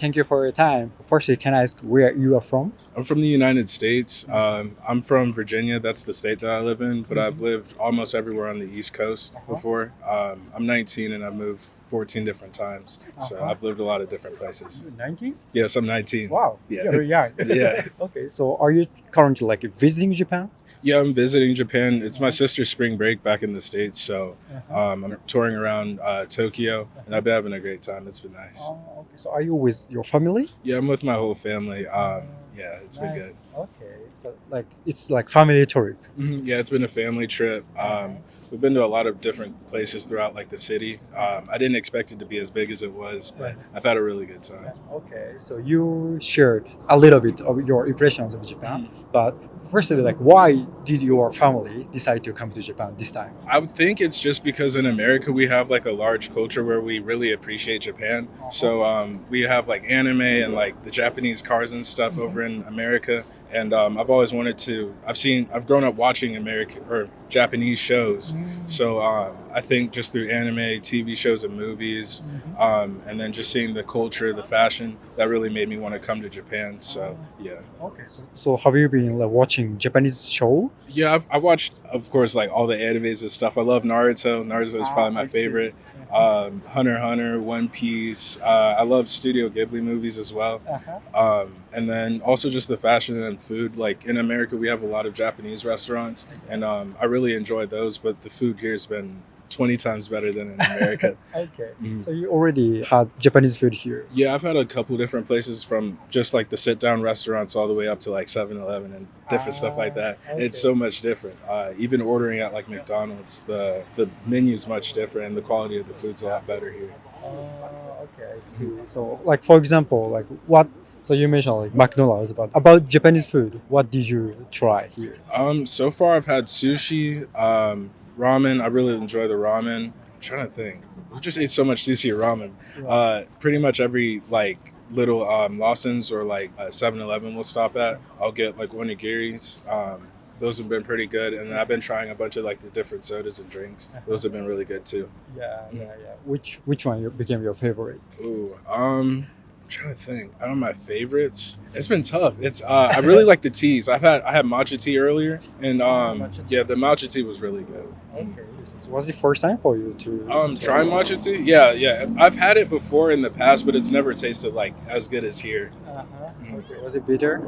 thank you for your time. Firstly, can I ask where you are from? I'm from the United States. I'm from Virginia. That's the state that I live in, but I've lived almost everywhere on the East Coast before. I'm 19 and I've moved 14 different times. So I've lived a lot of different places. 19? Yes, I'm 19. Wow, Yeah. you're young. Yeah. Okay, so are you currently like visiting Japan? Yeah, I'm visiting Japan. It's my sister's spring break back in the States. So I'm touring around Tokyo and I've been having a great time. It's been nice. Okay, so are you with your family? Yeah, I'm with my whole family. Yeah, it's been good. Okay, so like it's like family trip. Yeah, it's been a family trip. We've been to a lot of different places throughout like the city. I didn't expect it to be as big as it was, but I've had a really good time. Okay, so you shared a little bit of your impressions of Japan, but firstly, like why did your family decide to come to Japan this time? I would think it's just because in America we have like a large culture where we really appreciate Japan. So we have like anime and like the Japanese cars and stuff over in America. And I've always wanted to. I've grown up watching American or Japanese shows. So I think just through anime, TV shows, and movies, and then just seeing the culture, the fashion, that really made me want to come to Japan. So yeah. Okay, so have you been like watching Japanese show? Yeah, I've watched, of course, like all the animes and stuff. I love Naruto. Naruto is probably my favorite. Hunter x Hunter, One Piece. I love Studio Ghibli movies as well. And then also just the fashion and food. Like in America, we have a lot of Japanese restaurants, and I really enjoy those. But the food here has been 20 times better than in America. Okay, so you already had Japanese food here. Yeah, I've had a couple different places from just like the sit-down restaurants all the way up to like 7-Eleven and different stuff like that. Okay. It's so much different. Even ordering at like McDonald's, the menu's much different and the quality of the food's a lot better here. Okay, I see. So, like for example, like what? So you mentioned like McDonald's, but about Japanese food, what did you try here? So far I've had sushi, ramen. I really enjoy the ramen. I'm trying to think. We just ate so much sushi and ramen. Pretty much every like little Lawson's or like 7-Eleven we'll stop at. I'll get like onigiris. Those have been pretty good, and I've been trying a bunch of like the different sodas and drinks. Those have been really good too. Yeah. Which one became your favorite? Ooh, I'm trying to think. I don't know my favorites. It's been tough. It's I really like the teas. I had matcha tea earlier, and yeah, the matcha tea was really good. Okay. So was it first time for you to try matcha tea? Yeah. I've had it before in the past, but it's never tasted like as good as here. Okay. Was it bitter?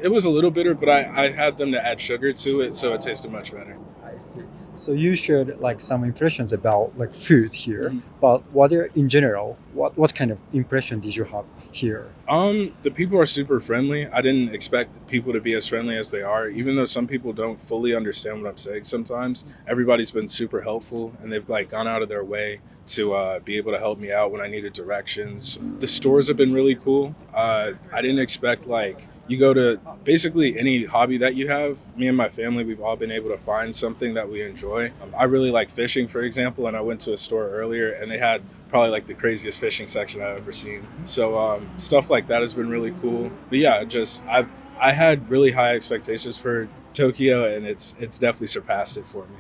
It was a little bitter, but I had them to add sugar to it, so it tasted much better. I see. So you shared like some impressions about like food here, but what are in general? What kind of impression did you have here? The people are super friendly. I didn't expect people to be as friendly as they are, even though some people don't fully understand what I'm saying sometimes. Everybody's been super helpful, and they've like gone out of their way to be able to help me out when I needed directions. The stores have been really cool. I didn't expect like you go to basically any hobby that you have. Me and my family, we've all been able to find something that we enjoy. I really like fishing, for example, and I went to a store earlier and they had probably like the craziest fishing section I've ever seen. So stuff like that has been really cool. But yeah, I had really high expectations for Tokyo, and it's definitely surpassed it for me.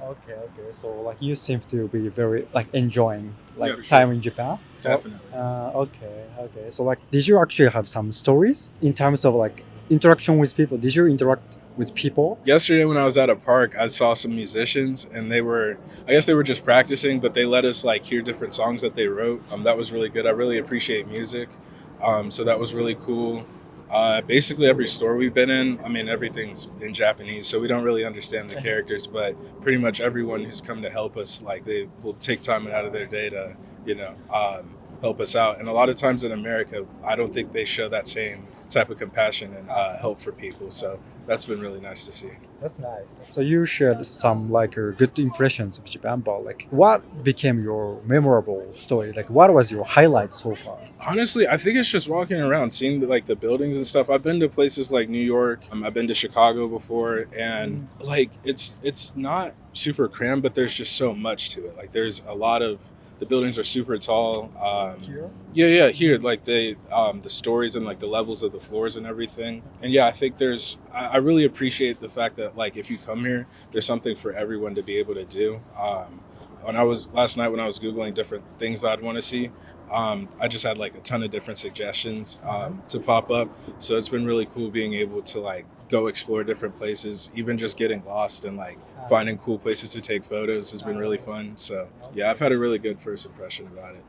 Okay. So like you seem to be very like enjoying like Yeah, for sure. time in Japan. Definitely. Okay. So like, did you actually have some stories in terms of like interaction with people? Did you interact with people? Yesterday when I was at a park, I saw some musicians, and I guess they were just practicing, but they let us like hear different songs that they wrote. That was really good. I really appreciate music. So that was really cool. Basically every store we've been in, I mean, everything's in Japanese, so we don't really understand the characters, but pretty much everyone who's come to help us, like they will take time out of their day to, help us out. And a lot of times in America, I don't think they show that same type of compassion and help for people. So that's been really nice to see. That's nice. So you shared some like good impressions of Japan, but like what became your memorable story? Like what was your highlight so far? Honestly, I think it's just walking around, seeing like the buildings and stuff. I've been to places like New York. I've been to Chicago before, and like it's not super crammed, but there's just so much to it. Like there's a lot of the buildings are super tall. Here? Yeah, here, like the stories and like the levels of the floors and everything. And yeah, I think I really appreciate the fact that like if you come here, there's something for everyone to be able to do. Last night when I was Googling different things that I'd want to see, I just had like a ton of different suggestions to pop up. So it's been really cool being able to like go explore different places, even just getting lost and like finding cool places to take photos has been really fun. So yeah, I've had a really good first impression about it.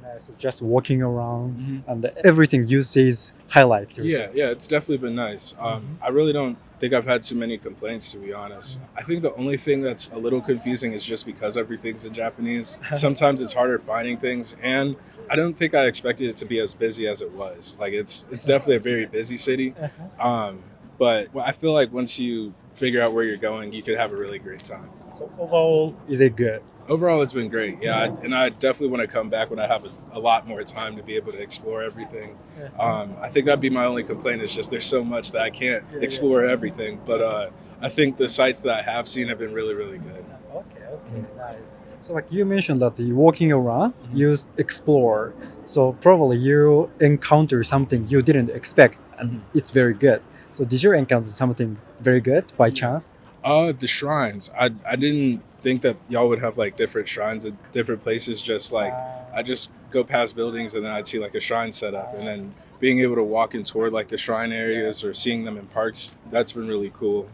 Nice. So just walking around and everything you see is highlight. Yeah, it's definitely been nice. I really don't think I've had too many complaints, to be honest. I think the only thing that's a little confusing is just because everything's in Japanese. Sometimes it's harder finding things, and I don't think I expected it to be as busy as it was. Like it's definitely a very busy city, but I feel like once you figure out where you're going, you could have a really great time. So overall, is it good? Overall, it's been great. Yeah, and I definitely want to come back when I have a lot more time to be able to explore everything. I think that'd be my only complaint is just there's so much that I can't explore everything. But I think the sites that I have seen have been really, really good. Okay, nice. So like you mentioned that you walking around, you explore. So probably you encounter something you didn't expect, and it's very good. So did you encounter something very good by chance? The shrines. I didn't think that y'all would have like different shrines at different places. Just like I just go past buildings and then I'd see like a shrine set up, and then being able to walk in toward like the shrine areas or seeing them in parks, that's been really cool.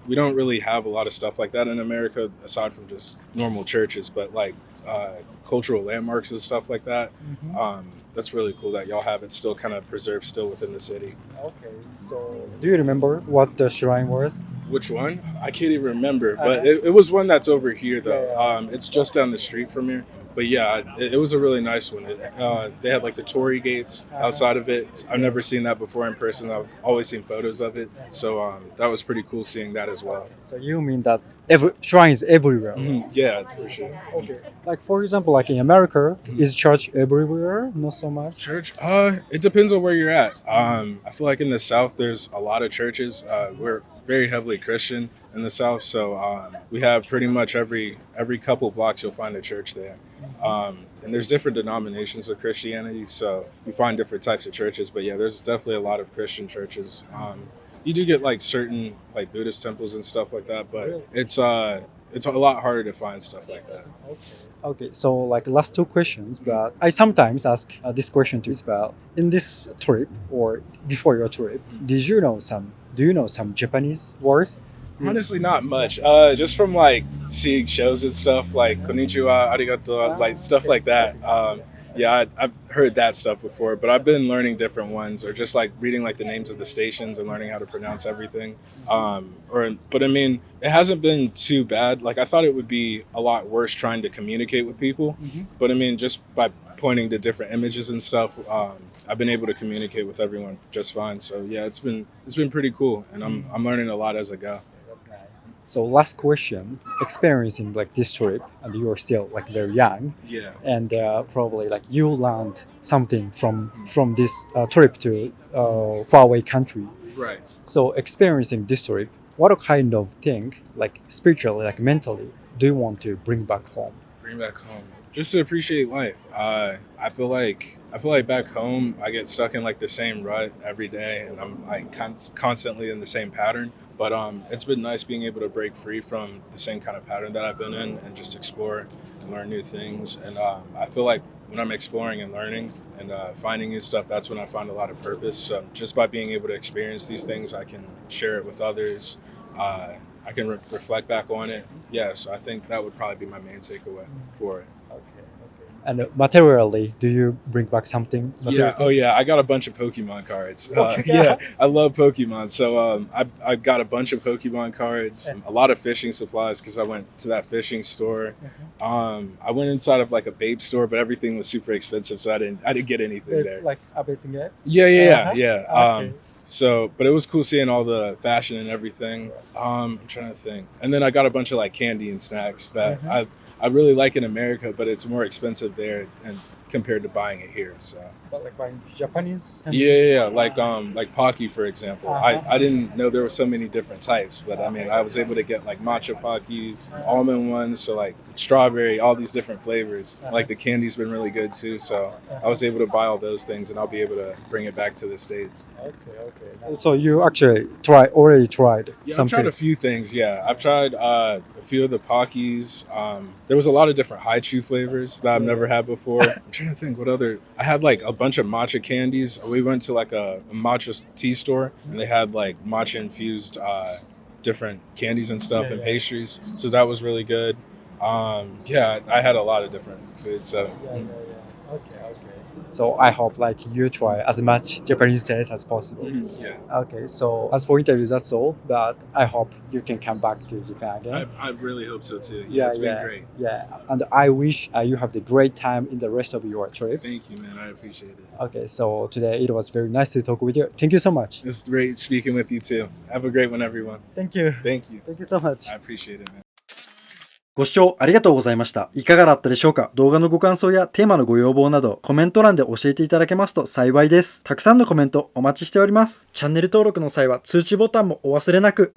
We don't really have a lot of stuff like that in America aside from just normal churches, but like cultural landmarks and stuff like that. That's really cool that y'all have it still kind of preserved still within the city. Okay, so do you remember what the shrine was? Which one? I can't even remember, but it was one that's over here though. It's just down the street from here. But yeah, it was a really nice one. They had like the torii gates outside of it. I've never seen that before in person. I've always seen photos of it. So that was pretty cool seeing that as well. So you mean that shrines everywhere? Yeah, for sure. Okay. Like for example, like in America, is church everywhere? Not so much. Church? It depends on where you're at. I feel like in the South, there's a lot of churches. We're very heavily Christian in the South, so we have pretty much every couple blocks you'll find a church there. And there's different denominations with Christianity, so you find different types of churches. But yeah, there's definitely a lot of Christian churches. You do get like certain like Buddhist temples and stuff like that, but it's a lot harder to find stuff like that. Okay, so like last two questions, but I sometimes ask this question to about in this trip or before your trip, do you know some Japanese words? Honestly, not much. Just from like seeing shows and stuff like konnichiwa, arigato, like stuff like that. Yeah, I've heard that stuff before, but I've been learning different ones, or just like reading like the names of the stations and learning how to pronounce everything. But I mean, it hasn't been too bad. Like I thought it would be a lot worse trying to communicate with people, but I mean, just by pointing to different images and stuff, I've been able to communicate with everyone just fine. So yeah, it's been pretty cool, and I'm learning a lot as I go. So last question, experiencing like this trip, and you are still like very young, and probably like you learned something from this trip to faraway country. Right. So experiencing this trip, what kind of thing, like spiritually, like mentally, do you want to bring back home? Bring back home, just to appreciate life. I feel like back home, I get stuck in like the same rut every day, and I'm like constantly in the same pattern. But it's been nice being able to break free from the same kind of pattern that I've been in and just explore and learn new things. And I feel like when I'm exploring and learning and finding new stuff, that's when I find a lot of purpose. So just by being able to experience these things, I can share it with others. I can reflect back on it. Yeah, so I think that would probably be my main takeaway for it. And materially, do you bring back something? Yeah. Oh, yeah. I got a bunch of Pokemon cards. Yeah, I love Pokemon. So I got a bunch of Pokemon cards, a lot of fishing supplies because I went to that fishing store. I went inside of like a Babe store, but everything was super expensive, so I didn't get anything there. Like a basing it? Yeah. Okay. So, but it was cool seeing all the fashion and everything. I'm trying to think. And then I got a bunch of like candy and snacks that I really like in America, but it's more expensive there and compared to buying it here. So. But like buying Japanese? Yeah. Like Pocky, for example. I didn't know there were so many different types, but I mean, I was able to get like matcha Pockies, almond ones, so like strawberry, all these different flavors. Like the candy's been really good too, so I was able to buy all those things, and I'll be able to bring it back to the States. Okay. So you actually already tried Yeah, something? I've tried a few things. Yeah, I've tried a few of the Pockies. There was a lot of different haichu flavors that I've never had before. I'm trying to think what other. I had like a bunch of matcha candies. We went to like a matcha tea store, and they had like matcha infused different candies and stuff and pastries. So that was really good. Yeah, I had a lot of different foods. So. Okay. So I hope like you try as much Japanese taste as possible. Yeah. Okay, so as for interviews, that's all. But I hope you can come back to Japan again. I really hope so too. Yeah, it's been great. Yeah, and I wish you have the great time in the rest of your trip. Thank you, man. I appreciate it. Okay, so today it was very nice to talk with you. Thank you so much. It's great speaking with you too. Have a great one, everyone. Thank you. Thank you. Thank you so much. I appreciate it, man. ご視聴ありがとうございました。いかがだったでしょうか？動画のご感想やテーマのご要望などコメント欄で教えていただけますと幸いです。たくさんのコメントお待ちしております。チャンネル登録の際は通知ボタンもお忘れなく。